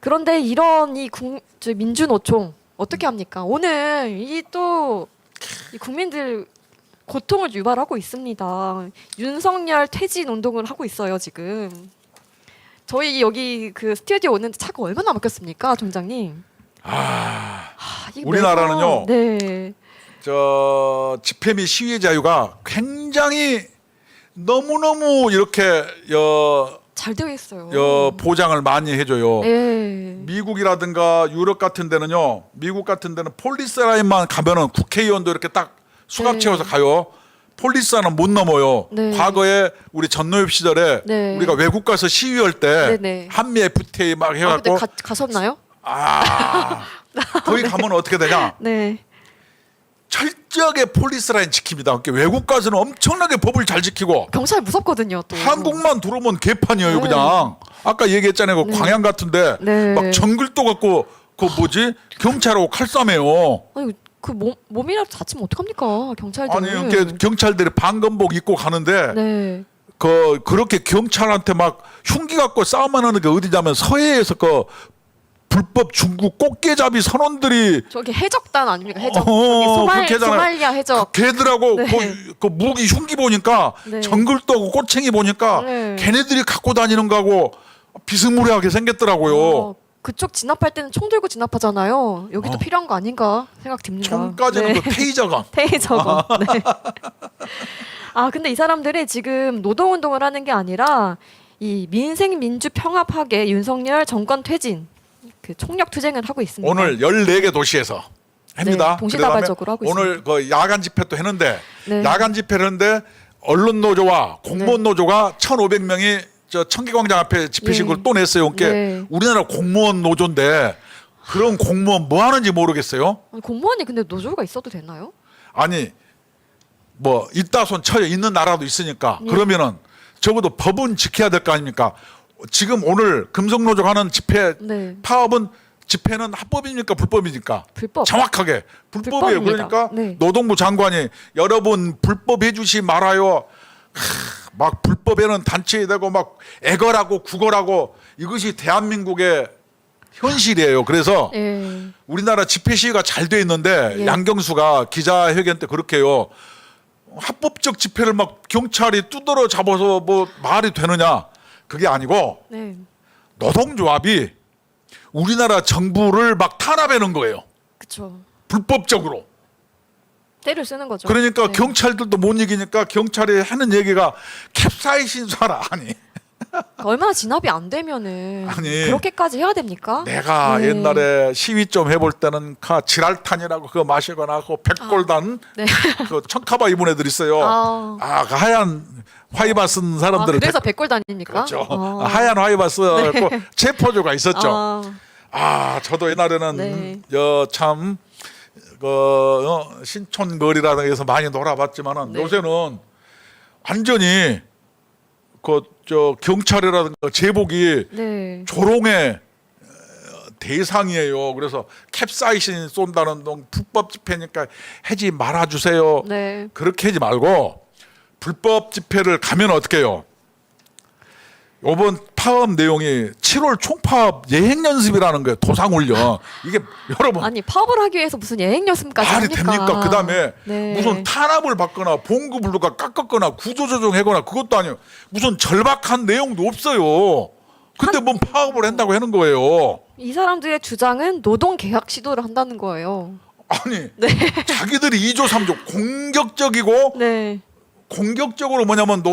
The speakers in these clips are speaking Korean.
그런데 이런 저 민주노총 어떻게 합니까? 오늘 이 국민들 고통을 유발하고 있습니다. 윤석열 퇴진 운동을 하고 있어요 지금. 저희 여기 그 스튜디오 오는데 차가 얼마나 막혔습니까, 총장님? 이게 우리나라는요. 네. 저 집회 및 시위 자유가 굉장히 너무너무 이렇게 잘 되어 있어요. 보장을 많이 해줘요. 네. 미국이라든가 유럽 같은 데는요. 미국 같은 데는 폴리스 라인만 가면은 국회의원도 이렇게 딱 수갑 네. 채워서 가요. 폴리스는 못 넘어요. 네. 과거에 우리 전노엽 시절에 네. 우리가 외국 가서 시위할 때 네네. 한미 FTA 막 근데 해갖고 가셨나요? 거기 가면 어떻게 되냐? 네. 철저하게 폴리스 라인 지킵니다. 그러니까 외국 가서는 엄청나게 법을 잘 지키고 경찰 무섭거든요, 또. 한국만 들어오면 개판이에요. 네. 그냥 아까 얘기했잖아요. 그 네. 광양 같은데 네. 막 정글도 갖고 그 뭐지 경찰하고 칼싸매요. 아니 그 몸이라도 다치면 어떡합니까, 경찰들? 아니 이렇게 경찰들이 방검복 입고 가는데 네. 그렇게 경찰한테 막 흉기 갖고 싸움하는 게 어디냐면 서해에서 그 불법 중국 꽃게잡이 선원들이 저기 해적단 아닙니까? 해적. 그렇게 하잖아요. 소말리아 해적. 걔들하고 네. 그 무기 흉기 보니까 네. 정글도 하고 꼬챙이 보니까 네. 걔네들이 갖고 다니는 거하고 비스무리하게 생겼더라고요. 그쪽 진압할 때는 총 들고 진압하잖아요. 여기도 필요한 거 아닌가 생각 듭니다. 총까지는 네. 그 테이저건. 테이저건. 네. 근데 이 사람들이 지금 노동운동을 하는 게 아니라 이 민생민주평화파괴 윤석열 정권 퇴진 그 총력 투쟁을 하고 있습니다. 오늘 14개 도시에서 합니다. 네, 동시다발적으로 하고 오늘 그 야간 집회도 했는데 네. 야간 집회를 했는데 언론 노조와 공무원 노조가 1,500명이 저 청계광장 앞에 집회식을 네. 또 냈어요. 그러니까 네. 우리나라 공무원 노조인데 그런 공무원 뭐 하는지 모르겠어요. 아니, 공무원이 근데 노조가 있어도 되나요? 아니 뭐 있다 손 쳐요. 있는 나라도 있으니까 네. 그러면은 적어도 법은 지켜야 될 거 아닙니까? 지금 오늘 금속노조가 하는 집회 네. 파업은 집회는 합법입니까 불법입니까? 불법. 정확하게 불법이에요. 불법입니다. 그러니까 네. 노동부 장관이 여러분 불법해 주시 말아요. 막 불법에는 단체이 되고 막 애걸하고 구걸하고 이것이 대한민국의 현실이에요. 그래서 예. 우리나라 집회 시위가 잘 돼 있는데 예. 양경수가 기자회견 때 그렇게 해요. 합법적 집회를 막 경찰이 두드러 잡아서 뭐 말이 되느냐. 그게 아니고 네. 노동조합이 우리나라 정부를 막 탄압해 놓은 거예요. 그렇죠. 불법적으로. 때를 쓰는 거죠. 그러니까 네. 경찰들도 못 이기니까 경찰이 하는 얘기가 캡사이신 쏴라. 아니 얼마나 진압이 안 되면은 아니, 그렇게까지 해야 됩니까? 내가 네. 옛날에 시위 좀 해볼 때는 지랄탄이라고 그거 마시거나 그 백골단 네. 그 청카바 입은 애들 있어요. 그 하얀 화이바 쓴 사람들을 그래서 백골 다닙니까? 그렇죠. 하얀 화이바 쓰고 체포조가 있었죠. 저도 옛날에는 네. 참 신촌거리라는 데서 많이 놀아봤지만은 네. 요새는 완전히 경찰이라든가 제복이 네. 조롱의 대상이에요. 그래서 캡사이신 쏜다는 동 불법 집회니까 하지 말아주세요. 네. 그렇게 하지 말고 불법 집회를 가면 어떻게 해요? 이번 파업 내용이 7월 총파업 예행 연습이라는 거예요. 도상훈련. 이게 여러분 아니 파업을 하기 위해서 무슨 예행 연습까지 말이 합니까? 됩니까? 그다음에 네. 무슨 탄압을 받거나 봉급을 누가 깎았거나 구조조정하거나 그것도 아니에요. 무슨 절박한 내용도 없어요. 근데 뭔 파업을 한다고 하는 거예요. 이 사람들의 주장은 노동 계약 시도를 한다는 거예요. 아니 네. 자기들이 2조 3조 공격적이고 네. 공격적으로 뭐냐면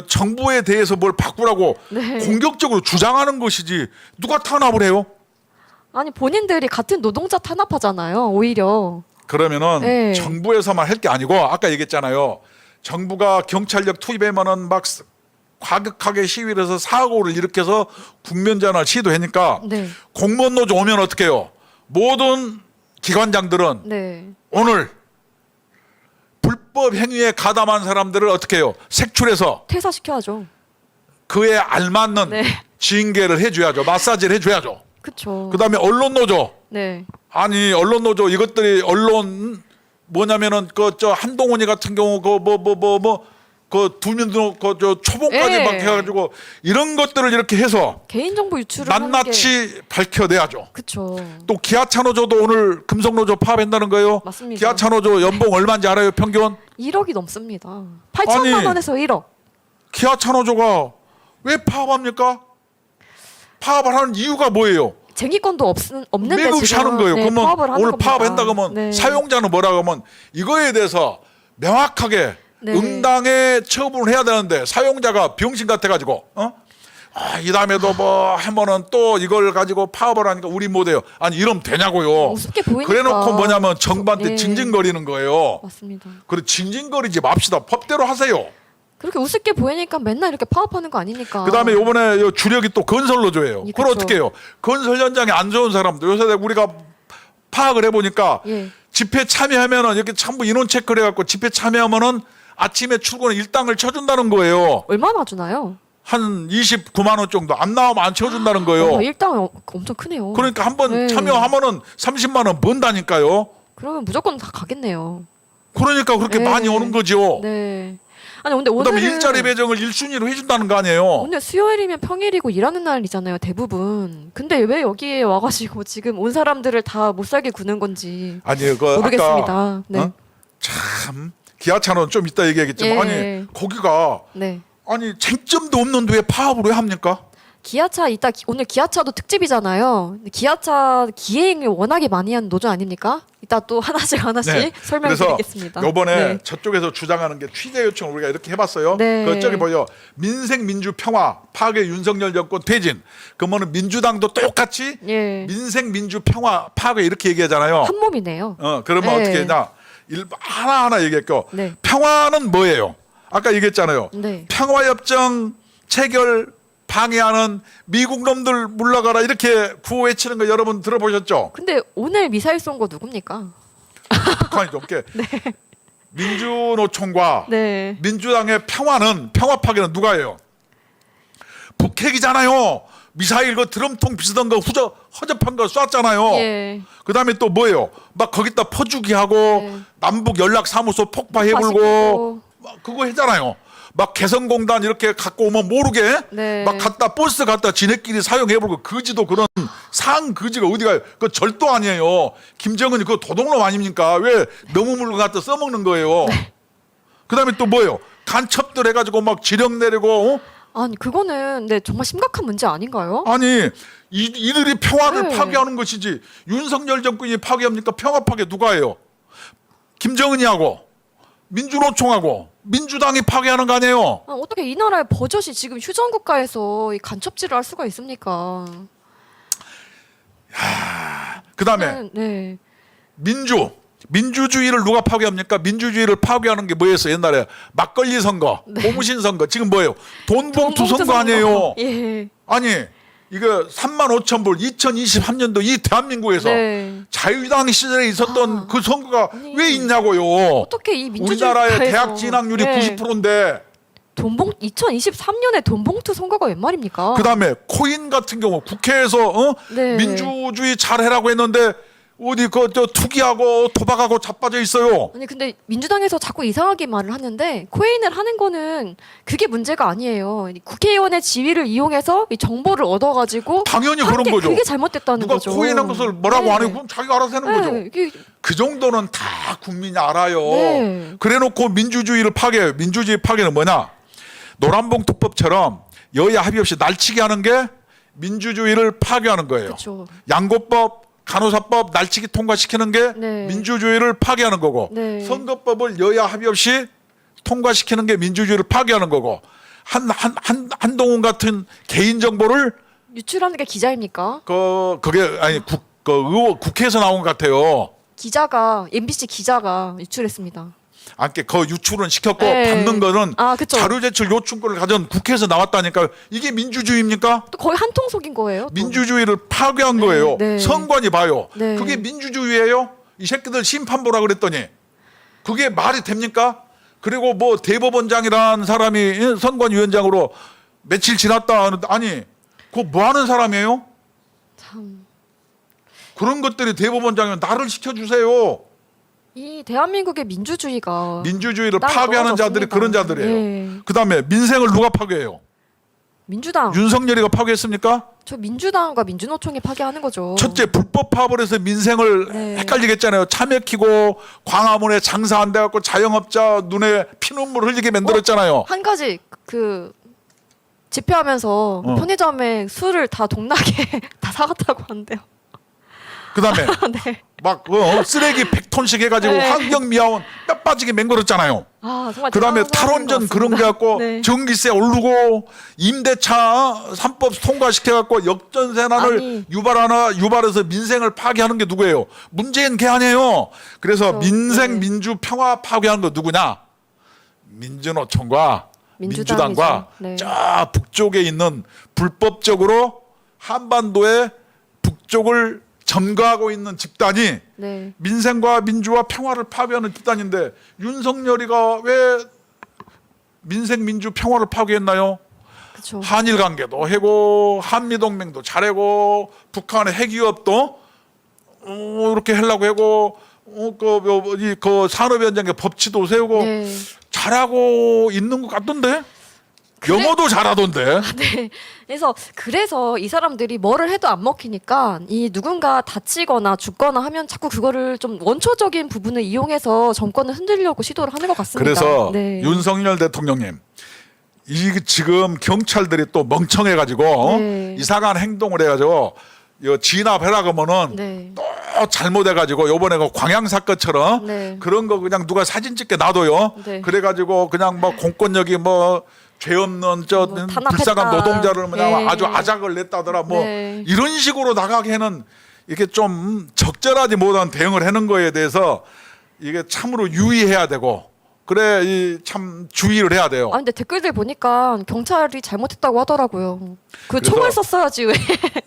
정부에 대해서 뭘 바꾸라고 네. 공격적으로 주장하는 것이지 누가 탄압을 해요? 아니 본인들이 같은 노동자 탄압하잖아요. 오히려. 그러면은 네. 정부에서만 할 게 아니고 아까 얘기했잖아요. 정부가 경찰력 투입하면은 막 과격하게 시위를 해서 사고를 일으켜서 국면전환을 시도하니까 네. 공무원 노조 오면 어떻게 해요? 모든 기관장들은 네. 오늘 불법 행위에 가담한 사람들을 어떻게 해요? 색출해서 퇴사시켜야죠. 그에 알맞는 네. 징계를 해줘야죠. 마사지를 해줘야죠. 그렇죠. 그다음에 언론 노조. 네. 아니 언론 노조 이것들이 언론 뭐냐면은 그 저 한동훈이 같은 경우 그 그 두민도 그저 초봉까지 예. 막 해가지고 이런 것들을 이렇게 해서 개인정보 유출을 하는 게 낱낱이 밝혀내야죠. 그쵸. 또 기아차노조도 오늘 금속노조 파업한다는 거예요. 맞습니다. 기아차노조 연봉 얼마인지 알아요? 평균? 1억이 넘습니다. 8천만 아니, 원에서 1억. 기아차노조가 왜 파업합니까? 파업을 하는 이유가 뭐예요? 쟁의권도 없는데 매급시 지금 하는 거예요. 네, 그러면 파업을 하는 오늘 겁니다. 파업한다 그러면 네. 사용자는 뭐라고 하면 이거에 대해서 명확하게 네. 응당의 처분을 해야 되는데 사용자가 병신 같아가지고 이 다음에도 뭐 하면은 또 이걸 가지고 파업을 하니까 우리 못해요. 아니 이러면 되냐고요. 우습게 보이니까. 그래놓고 뭐냐면 정부한테 예. 징징거리는 거예요. 맞습니다. 그래 징징거리지 맙시다. 법대로 하세요. 그렇게 우습게 보이니까 맨날 이렇게 파업하는 거 아니니까. 그다음에 요번에 요 주력이 또 건설노조예요. 예, 그걸 그쵸. 어떻게 해요? 건설 현장에 안 좋은 사람들 요새 우리가 파악을 해보니까 예. 집회 참여하면은 이렇게 전부 인원 체크를 해갖고 집회 참여하면은 아침에 출근에 일당을 쳐준다는 거예요. 얼마나 주나요? 한 29만 원 정도 안 나오면 안 쳐준다는 거예요. 일당 엄청 크네요. 그러니까 한번 네. 참여하면은 30만 원 번다니까요. 그러면 무조건 다 가겠네요. 그러니까 그렇게 네. 많이 오는 거죠. 네. 아니 근데 그다음에 오늘은 일자리 배정을 1순위로 해준다는 거 아니에요. 오늘 수요일이면 평일이고 일하는 날이잖아요, 대부분. 근데 왜 여기에 와가지고 지금 온 사람들을 다 못 살게 구는 건지 아니 그 모르겠습니다. 아까 네. 참 기아차는 좀 이따 얘기하겠지만 예. 아니 거기가 네. 아니 쟁점도 없는데 왜 파업을 왜 합니까? 기아차 오늘 기아차도 특집이잖아요. 근데 기아차 기행을 워낙에 많이 하는 노조 아닙니까? 이따 또 하나씩 네. 설명드리겠습니다. 그래서 요번에 네. 저쪽에서 주장하는 게 취재 요청을 우리가 이렇게 해봤어요. 네. 그쪽에 보여 민생 민주 평화 파괴 윤석열 정권 퇴진. 그러면은 민주당도 똑같이 예. 민생 민주 평화 파괴 이렇게 얘기하잖아요. 한 몸이네요. 그러면 네. 어떻게 했냐? 하나하나 얘기했고 네. 평화는 뭐예요? 아까 얘기했잖아요. 네. 평화협정 체결 방해하는 미국 놈들 물러가라 이렇게 구호 외치는 거 여러분 들어보셨죠? 근데 오늘 미사일 쏜 거 누굽니까? 북한이 좀 게 민주노총과 네. 민주당의 평화 파괴는 누가 해요? 북핵이잖아요. 미사일 그 드럼통 비슷한 거 허접한 거 쐈잖아요. 예. 그다음에 또 뭐예요? 막 거기다 퍼주기 하고 네. 남북 연락사무소 폭파해 불고 가시고. 막 그거 했잖아요. 막 개성공단 이렇게 갖고 오면 모르게 네. 막 갖다 버스 갖다 지네끼리 사용해 불고 거지도 그런 상 거지가 어디 가요? 그 절도 아니에요. 김정은이 그 도둑놈 아닙니까? 왜 너무 물고 갖다 써먹는 거예요? 그다음에 또 뭐예요? 간첩들 해가지고 막 지령 내리고 아니 그거는 네 정말 심각한 문제 아닌가요? 아니 이들이 평화를 네. 파괴하는 것이지 윤석열 정권이 파괴합니까? 평화 파괴 누가 해요? 김정은이 하고 민주노총하고 민주당이 파괴하는 거 아니에요? 아, 어떻게 이 나라의 버젓이 지금 휴전 국가에서 이 간첩질을 할 수가 있습니까? 그다음에 네. 민주주의를 누가 파괴합니까? 민주주의를 파괴하는 게 뭐였어 옛날에 막걸리 선거, 고무신 선거 지금 뭐예요? 돈봉투 선거 아니에요? 예. 아니 이거 35,000불 2023년도 이 대한민국에서 네. 자유당 시절에 있었던 그 선거가 아니, 왜 있냐고요? 어떻게 이 민주주의 우리나라의 국가에서 대학 진학률이 네. 90%인데 2023년에 돈봉투 선거가 웬 말입니까? 그다음에 코인 같은 경우 국회에서 네. 민주주의 잘해라고 했는데 어디 저 투기하고 도박하고 자빠져 있어요. 아니 근데 민주당에서 자꾸 이상하게 말을 하는데 코인을 하는 거는 그게 문제가 아니에요. 국회의원의 지위를 이용해서 이 정보를 얻어가지고 당연히 한 그런 게 거죠. 그게 잘못됐다는 누가 거죠. 코인한 것을 뭐라고 네. 안 해요? 그럼 자기가 알아서 하는 거죠. 이게 그 정도는 다 국민이 알아요. 네. 그래놓고 민주주의를 파괴해요. 민주주의 파괴는 뭐냐? 노란봉투법처럼 여야 합의 없이 날치기 하는 게 민주주의를 파괴하는 거예요. 그렇죠. 양고법, 간호사법 날치기 통과시키는 게 네. 민주주의를 파괴하는 거고 네. 선거법을 여야 합의 없이 통과시키는 게 민주주의를 파괴하는 거고 한동훈 같은 개인 정보를 유출하는 게 기자입니까? 그게 아니 국회에서 나온 것 같아요. 기자가 MBC 기자가 유출했습니다. 아까 그 유출은 시켰고 네. 받는 거는 아, 그쵸. 자료 제출 요청권을 가진 국회에서 나왔다니까 이게 민주주의입니까? 또 거의 한통 속인 거예요. 또. 민주주의를 파괴한 거예요. 네. 선관위 봐요. 네. 그게 민주주의예요? 이 새끼들 심판 보라 그랬더니 그게 말이 됩니까? 그리고 뭐 대법원장이라는 사람이 선관위원장으로 며칠 지났다 하는데 아니 그거 뭐 하는 사람이에요? 참 그런 것들이 대법원장이면 나를 시켜주세요. 이 대한민국의 민주주의가 민주주의를 땅 파괴하는 자들이 떨어졌습니다. 그런 자들이에요. 네. 그다음에 민생을 누가 파괴해요? 민주당. 윤석열이가 파괴했습니까? 저 민주당과 민주노총이 파괴하는 거죠. 첫째 불법 파업을 해서 민생을 네. 헷갈리게 했잖아요. 차 막히고 광화문에 장사 안 돼갖고 자영업자 눈에 피눈물 흘리게 만들었잖아요. 한 가지 그 집회하면서 편의점에 술을 다 동나게 다 사갔다고 하는데요. 그다음에 네. 막 쓰레기 100톤씩 해가지고 네. 환경미화원 뼈 빠지게 맹걸었잖아요. 아 정말 그다음에 대단한 탈원전 사람인 것 그런 게 같습니다. 갖고 네. 전기세 오르고 임대차 3법 통과시켜갖고 역전세난을 아니. 유발해서 민생을 파괴하는 게 누구예요? 문재인 개 아니에요. 그래서 그렇죠. 민생 네. 민주 평화 파괴하는 거 누구냐? 민주노총과 민주당이죠. 민주당과 네. 저 북쪽에 있는 불법적으로 한반도의 북쪽을 점거하고 있는 집단이 네. 민생과 민주와 평화를 파괴하는 집단인데 윤석열이가 왜 민생 민주 평화를 파괴했나요? 그렇죠. 한일 관계도 해고 한미 동맹도 잘하고 북한의 핵위협도 이렇게 하려고 하고 그 산업 현장의 법치도 세우고 네. 잘하고 있는 것 같던데 영어도 잘하던데. 네. 그래서 이 사람들이 뭐를 해도 안 먹히니까 이 누군가 다치거나 죽거나 하면 자꾸 그거를 좀 원초적인 부분을 이용해서 정권을 흔들려고 시도를 하는 것 같습니다. 그래서 네. 윤석열 대통령님 이 지금 경찰들이 또 멍청해가지고 네. 이상한 행동을 해가지고 이거 진압해라 그러면은 네. 또 잘못해가지고 요번에 그 광양 사건처럼 네. 그런 거 그냥 누가 사진 찍게 놔둬요. 네. 그래가지고 그냥 뭐 공권력이 뭐 죄 없는 저 뭐 탄압했다. 불쌍한 노동자를 그냥 네. 아주 아작을 냈다더라 뭐 네. 이런 식으로 나가게는 이게 좀 적절하지 못한 대응을 하는 거에 대해서 이게 참으로 유의해야 되고 그래 이 참 주의를 해야 돼요. 아 근데 댓글들 보니까 경찰이 잘못했다고 하더라고요. 그 그래서 총을 썼어야지 왜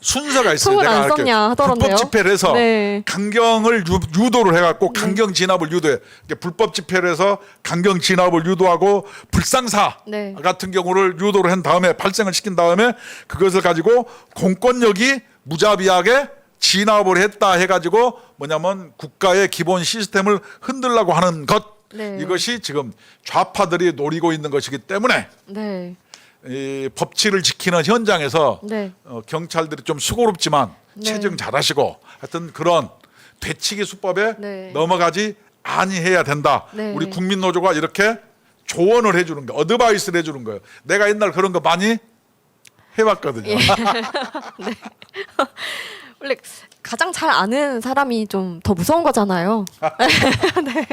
순서가 있어요. 총을 안 이렇게 썼냐 하더라고요. 불법 집회를 해서 네. 강경을 유도를 해갖고 강경 진압을 유도해. 이렇게 불법 집회를 해서 강경 진압을 유도하고 불상사 네. 같은 경우를 유도를 한 다음에 발생을 시킨 다음에 그것을 가지고 공권력이 무자비하게 진압을 했다 해가지고 뭐냐면 국가의 기본 시스템을 흔들려고 하는 것. 네. 이것이 지금 좌파들이 노리고 있는 것이기 때문에 네. 이 법치를 지키는 현장에서 네. 경찰들이 좀 수고롭지만 네. 체증 잘하시고 하여튼 그런 되치기 수법에 네. 넘어가지 아니해야 된다. 네. 우리 국민노조가 이렇게 조언을 해주는 거, 어드바이스를 해주는 거예요. 내가 옛날 그런 거 많이 해봤거든요. 예. 네. 원래 가장 잘 아는 사람이 좀 더 무서운 거잖아요. 네.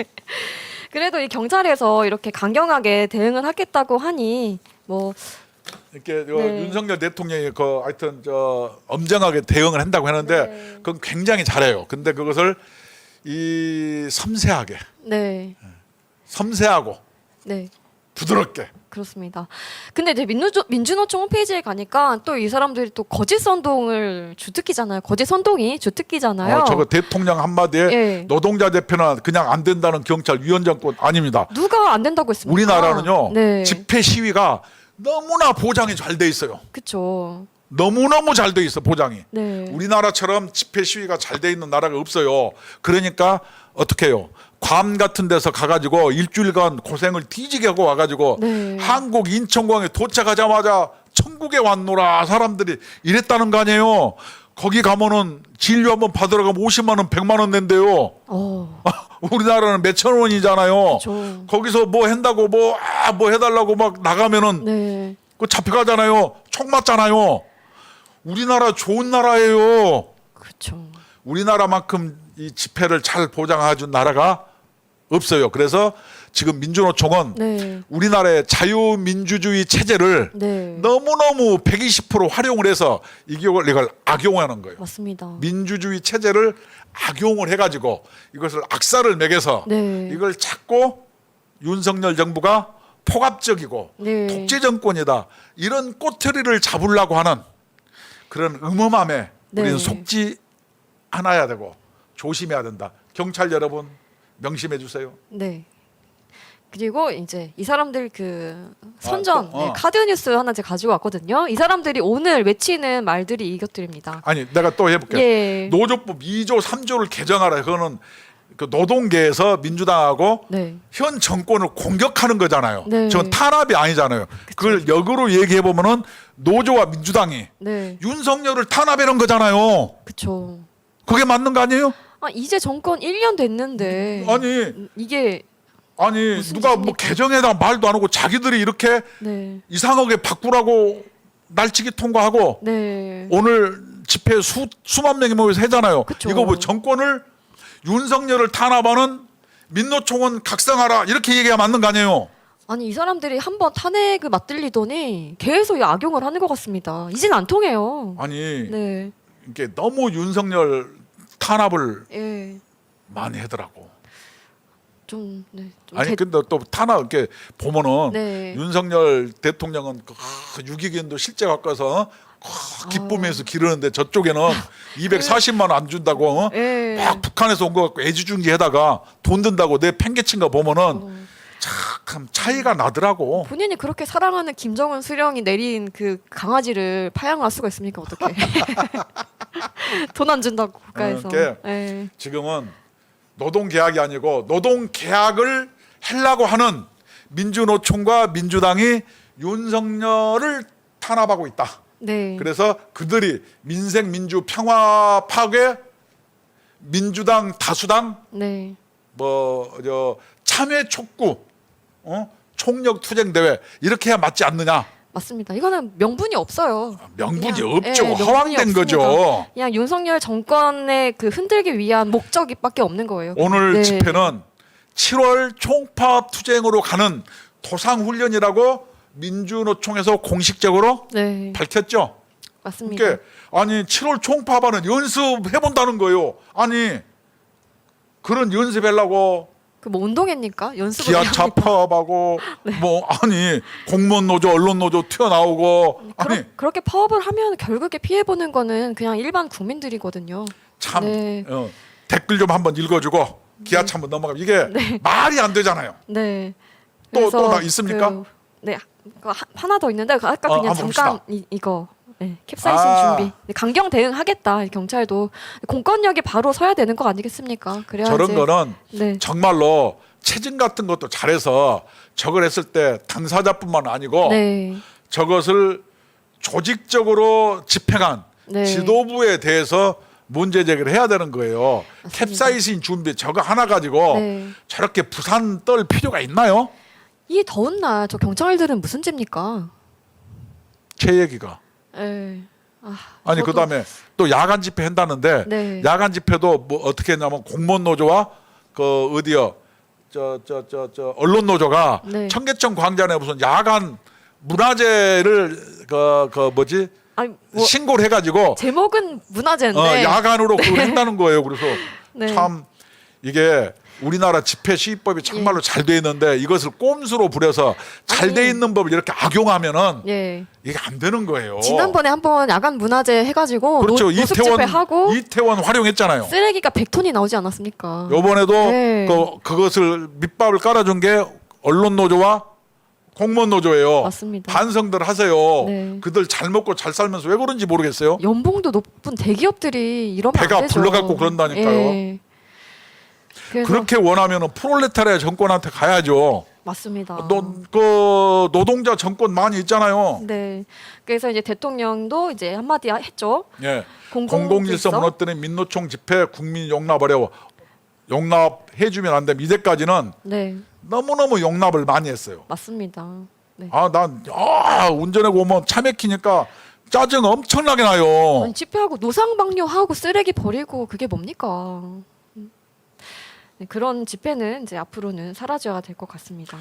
그래도 이 경찰에서 이렇게 강경하게 대응을 하겠다고 하니 뭐 이렇게 네. 윤석열 대통령이 그 하여튼 저 엄정하게 대응을 한다고 하는데 네. 그건 굉장히 잘해요. 근데 그것을 이 섬세하고 네. 부드럽게 그렇습니다. 근데 이제 민주노총 홈페이지에 가니까 또 이 사람들이 또 거짓 선동을 주특기잖아요. 거짓 선동이 주특기잖아요. 저거 대통령 한마디에 예. 노동자 대표는 그냥 안 된다는 경찰 위원장권 아닙니다. 누가 안 된다고 했습니까? 우리나라는요 네. 집회 시위가 너무나 보장이 잘 돼 있어요. 그렇죠. 너무너무 잘 돼 있어 보장이. 네. 우리나라처럼 집회 시위가 잘 돼 있는 나라가 없어요. 그러니까 어떻게 해요? 괌 같은 데서 가가지고 일주일간 고생을 뒤지게 하고 와가지고 네. 한국 인천공항에 도착하자마자 천국에 왔노라 사람들이 이랬다는 거 아니에요. 거기 가면은 진료 한번 받으러 가면 50만 원, 100만 원 낸대요. 우리나라는 몇천 원이잖아요. 그쵸. 거기서 뭐 한다고 뭐 해달라고 막 나가면은 네. 그 잡혀가잖아요. 총 맞잖아요. 우리나라 좋은 나라예요. 그렇죠. 우리나라만큼 이 집회를 잘 보장해준 나라가 없어요. 그래서 지금 민주노총은 네. 우리나라의 자유민주주의 체제를 네. 너무너무 120% 활용을 해서 이걸 악용하는 거예요. 맞습니다. 민주주의 체제를 악용을 해가지고 이것을 악사를 매겨서 네. 이걸 찾고 윤석열 정부가 폭압적이고 네. 독재 정권이다. 이런 꼬투리를 잡으려고 하는 그런 음험함에 네. 우리는 속지 않아야 되고 조심해야 된다. 경찰 여러분 명심해 주세요. 네. 그리고 이제 이 사람들 그 선전 또, 네, 카드 뉴스 하나 제가 가지고 왔거든요. 이 사람들이 오늘 외치는 말들이 이것들입니다. 아니 내가 또 해볼게. 예. 노조법 2조 3조를 개정하라. 그거는 그 노동계에서 민주당하고 네. 현 정권을 공격하는 거잖아요. 네. 전 탄압이 아니잖아요. 그걸 역으로 얘기해 보면은 노조와 민주당이 네. 윤석열을 탄압하는 거잖아요. 그렇죠. 그게 맞는 거 아니에요? 아, 이제 정권 1년 됐는데 아니 이게 무슨 누가 뭐 짓입니까? 개정에다 말도 안 하고 자기들이 이렇게 네. 이상하게 바꾸라고 날치기 통과하고 네. 오늘 집회 수만 명이 모여서 하잖아요. 그쵸. 이거 뭐 정권을 윤석열을 탄압하는 민노총은 각성하라 이렇게 얘기가 맞는 거 아니에요? 아니 이 사람들이 한번 탄핵을 맞들리더니 계속 이 악용을 하는 것 같습니다. 이젠 안 통해요. 아니 네. 이게 너무 윤석열 탄압을 예. 많이 하더라고. 좀 네. 좀 아니 근데 또 탄압 이렇게 보면은 네. 윤석열 대통령은 유기견도 실제 갖고서 기쁨에서 기르는데 저쪽에는 240만 원 안 준다고 예. 막 북한에서 온 거 갖고 애지중지해다가 돈 든다고 내 팽개친 거 보면은 참 차이가 나더라고. 본인이 그렇게 사랑하는 김정은 수령이 내린 그 강아지를 파양할 수가 있습니까? 어떻게? 돈 안 준다고 국가에서. 그러니까 예. 지금은 노동계약이 아니고 노동계약을 하려고 하는 민주노총과 민주당이 윤석열을 탄압하고 있다. 네. 그래서 그들이 민생 민주 평화 파괴 민주당 다수당 네. 참여 촉구 총력 투쟁 대회 이렇게 해야 맞지 않느냐? 맞습니다. 이거는 명분이 없어요. 명분이 그냥, 없죠. 명분이 허황된 없습니다. 거죠. 그냥 윤석열 정권의 그 흔들기 위한 목적밖에 없는 거예요. 오늘 네. 집회는 7월 총파업 투쟁으로 가는 도상훈련이라고 민주노총에서 공식적으로 네. 밝혔죠. 맞습니다. 그러니까 아니 7월 총파업하는 연습해 본다는 거예요. 아니 그런 연습하려고 그 뭐 운동회입니까? 연습을 기아차 합니까? 파업하고 뭐 아니 공무원 노조, 언론 노조 튀어나오고 아니 그렇게 파업을 하면 결국에 피해 보는 거는 그냥 일반 국민들이거든요. 참 네. 댓글 좀 한번 읽어주고 기아차 한번 넘어가면 이게 말이 안 되잖아요. 네. 또 그래서 나 있습니까? 네. 하나 더 있는데 아까 그냥 한번 잠깐 봅시다. 이거 네, 캡사이신 준비. 네, 강경 대응하겠다. 경찰도 공권력이 바로 서야 되는 거 아니겠습니까? 그래야지. 저런 거는 네. 정말로 체증 같은 것도 잘해서 저걸 했을 때 당사자뿐만 아니고 네. 저것을 조직적으로 집행한 네. 지도부에 대해서 문제 제기를 해야 되는 거예요. 맞습니다. 캡사이신 준비 저거 하나 가지고 네. 저렇게 부산 떨 필요가 있나요? 이 더운 날 저 경찰들은 무슨 죄입니까? 제 얘기가. 네. 아니 저도- 그다음에 또 야간 집회 한다는데 네. 야간 집회도 뭐 어떻게 했냐면 공무원 노조와 그 어디요 저 언론 노조가 네. 청계천 광장에 무슨 야간 문화제를 그 뭐지 아니 뭐 신고를 해가지고 제목은 문화재인데 야간으로 그걸 한다는 거예요. 그래서 네. 참 이게 우리나라 집회 시위법이 정말로 잘 돼 있는데 이것을 꼼수로 부려서 잘 돼 아니. 있는 법을 이렇게 악용하면은 예. 이게 안 되는 거예요. 지난번에 한번 야간 문화제 해가지고 그렇죠. 노숙 집회 하고 이태원 활용했잖아요. 쓰레기가 100톤이 나오지 않았습니까? 요번에도 네. 그것을 밑밥을 깔아준 게 언론 노조와 공무원 노조예요. 맞습니다. 반성들 하세요. 네. 그들 잘 먹고 잘 살면서 왜 그런지 모르겠어요. 연봉도 높은 대기업들이 이러면 안 배가 되죠. 불러갖고 그런다니까요. 예. 그래서 그렇게 원하면은 프롤레타리아 정권한테 가야죠. 맞습니다. 그 노동자 정권 많이 있잖아요. 네. 그래서 이제 대통령도 이제 한마디 했죠. 예. 공공질서 공공질서 무너뜨린 민노총 집회 국민 용납 어려워. 용납해주면 안 되면 이제까지는 네. 너무너무 용납을 많이 했어요. 맞습니다. 네. 난 운전하고 오면 차 막히니까 짜증 엄청나게 나요. 아니, 집회하고 노상방뇨하고 쓰레기 버리고 그게 뭡니까? 네, 그런 집회는 이제 앞으로는 사라져야 될 것 같습니다.